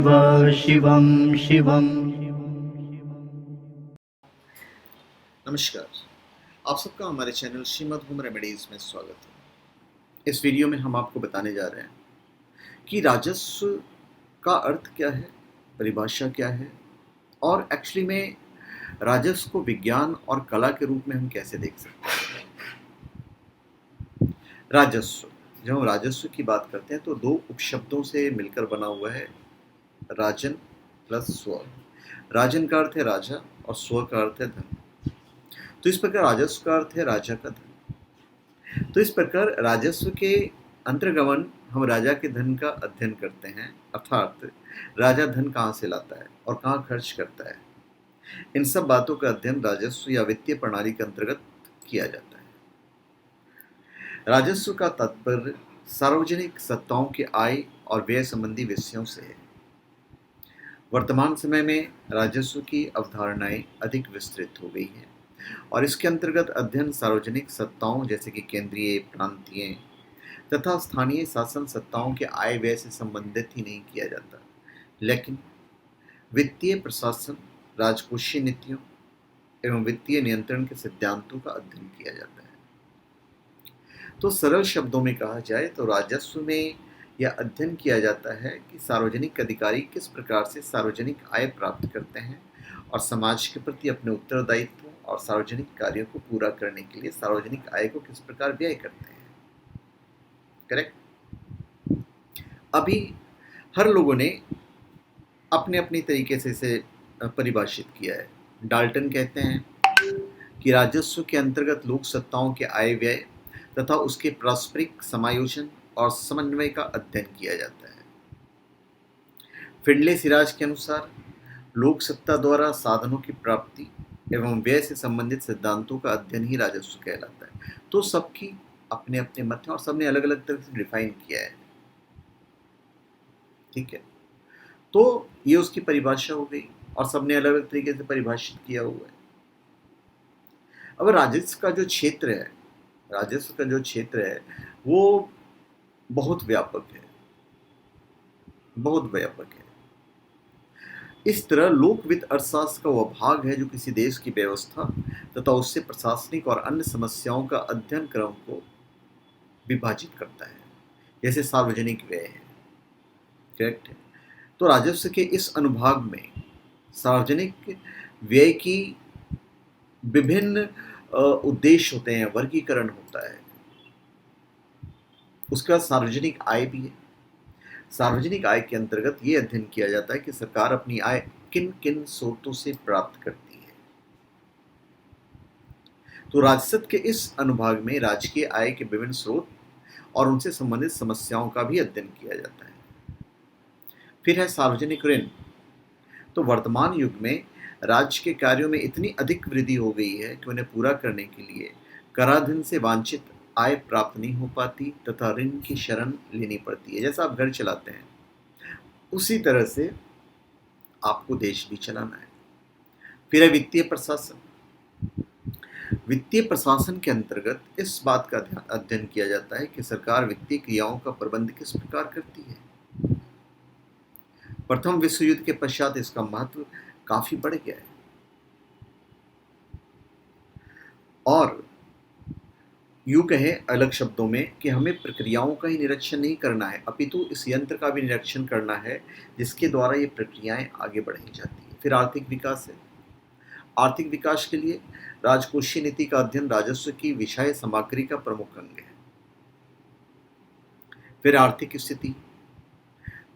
शिवं शिवं। नमस्कार, आप सबका हमारे चैनल श्रीमद् होम रेमेडीज में स्वागत है। इस वीडियो में हम आपको बताने जा रहे हैं कि राजस्व का अर्थ क्या है, परिभाषा क्या है और एक्चुअली में राजस्व को विज्ञान और कला के रूप में हम कैसे देख सकते हैं। राजस्व, जब हम राजस्व की बात करते हैं तो दो उपशब्दों से मिलकर बना हुआ है, राजन प्लस स्व। राजन का अर्थ है राजा और स्व का अर्थ है धन। तो इस प्रकार राजस्व का अर्थ है राजा का धन। तो इस प्रकार राजस्व के अंतर्गमन हम राजा के धन का अध्ययन करते हैं, अर्थात राजा धन कहाँ से लाता है और कहाँ खर्च करता है। इन सब बातों का अध्ययन राजस्व या वित्तीय प्रणाली के अंतर्गत किया जाता है। राजस्व का तात्पर्य सार्वजनिक सत्ताओं के आय और व्यय संबंधी विषयों से है। वर्तमान समय में राजस्व की अवधारणाएं अधिक विस्तृत हो गई हैं और इसके अंतर्गत अध्ययन सार्वजनिक सत्ताओं जैसे कि केंद्रीय, प्रांतीय तथा स्थानीय शासन सत्ताओं के आय व्यय से संबंधित ही नहीं किया जाता, लेकिन वित्तीय प्रशासन, राजकोषीय नीतियों एवं वित्तीय नियंत्रण के सिद्धांतों का अध्ययन किया जाता है। तो सरल शब्दों में कहा जाए तो राजस्व में यह अध्ययन किया जाता है कि सार्वजनिक अधिकारी किस प्रकार से सार्वजनिक आय प्राप्त करते हैं और समाज के प्रति अपने उत्तरदायित्व और सार्वजनिक कार्यों को पूरा करने के लिए सार्वजनिक आय को किस प्रकार व्यय करते हैं। करेक्ट। अभी हर लोगों ने अपने अपने तरीके से इसे परिभाषित किया है। डाल्टन कहते हैं कि राजस्व के अंतर्गत लोक सत्ताओं के आय व्यय तथा उसके पारस्परिक समायोजन और समन्वय का अध्ययन किया जाता है। फिंडले सिराज के अनुसार लोक सत्ता द्वारा साधनों की प्राप्ति एवं व्यय से संबंधित सिद्धांतों का अध्ययन ही राजस्व कहलाता है। तो सबकी अपने अपने मत हैं और सबने अलग अलग तरह से डिफाइन किया है। ठीक है, तो ये उसकी परिभाषा हो गई और सबने अलग अलग तरीके से परिभाषित किया हुआ है। अब राजस्व का जो क्षेत्र है वो बहुत व्यापक है, बहुत व्यापक है। इस तरह लोक वित्त अर्थशास्त्र का वह भाग है जो किसी देश की व्यवस्था तथा उससे प्रशासनिक और अन्य समस्याओं का अध्ययन क्रम को विभाजित करता है, जैसे सार्वजनिक व्यय है। करेक्ट है। तो राजस्व के इस अनुभाग में सार्वजनिक व्यय की विभिन्न उद्देश्य होते हैं, वर्गीकरण होता है। उसका सार्वजनिक आय भी है। सार्वजनिक आय के अंतर्गत ये अध्ययन किया जाता है कि सरकार अपनी आय किन किन स्रोतों से प्राप्त करती है। तो राजस्व के इस अनुभाग में राजकीय आय के विभिन्न स्रोत और उनसे संबंधित समस्याओं का भी अध्ययन किया जाता है। फिर है सार्वजनिक ऋण। तो वर्तमान युग में राज्य के कार्यों में इतनी अधिक वृद्धि हो गई है कि उन्हें पूरा करने के लिए कराधान से वांछित आय प्राप्त नहीं हो पाती तथा ऋण की शरण लेनी पड़ती है। जैसा आप घर चलाते हैं उसी तरह से आपको देश भी चलाना है। फिर है वित्तीय प्रशासन। वित्तीय प्रशासन के अंतर्गत इस बात का अध्ययन किया जाता है कि सरकार वित्तीय क्रियाओं का प्रबंध किस प्रकार करती है। प्रथम विश्व युद्ध के पश्चात इसका महत्व काफी बढ़ गया है और यूं कहें अलग शब्दों में कि हमें प्रक्रियाओं का ही निरीक्षण नहीं करना है, अपितु इस यंत्र का भी निरीक्षण करना है जिसके द्वारा ये प्रक्रियाएं आगे बढ़ाई जाती हैं। फिर आर्थिक विकास है। आर्थिक विकास के लिए राजकोषीय नीति का अध्ययन राजस्व की विषय सामग्री का प्रमुख अंग है। फिर आर्थिक स्थिति।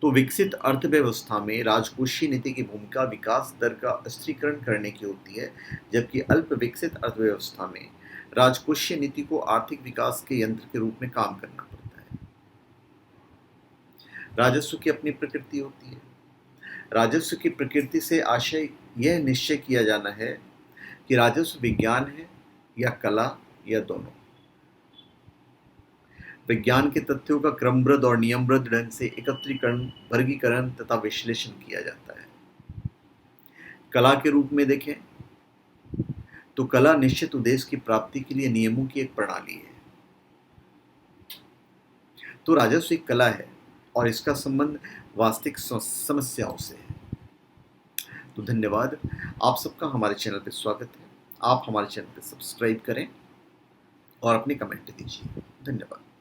तो विकसित अर्थव्यवस्था में राजकोषीय नीति की भूमिका विकास दर का स्थिरीकरण करने की होती है, जबकि अल्प विकसित अर्थव्यवस्था में राजकोषीय नीति को आर्थिक विकास के यंत्र के रूप में काम करना पड़ता है। राजस्व की अपनी प्रकृति होती है। राजस्व की प्रकृति से आशय यह निश्चय किया जाना है कि राजस्व विज्ञान है या कला या दोनों। विज्ञान के तथ्यों का क्रमबद्ध और नियमबद्ध ढंग से एकत्रीकरण, वर्गीकरण तथा विश्लेषण किया जाता है। कला के रूप में देखें तो कला निश्चित उद्देश्य की प्राप्ति के लिए नियमों की एक प्रणाली है। तो राजस्व एक कला है और इसका संबंध वास्तविक समस्याओं से है। तो धन्यवाद, आप सबका हमारे चैनल पर स्वागत है। आप हमारे चैनल पर सब्सक्राइब करें और अपने कमेंट दीजिए। धन्यवाद।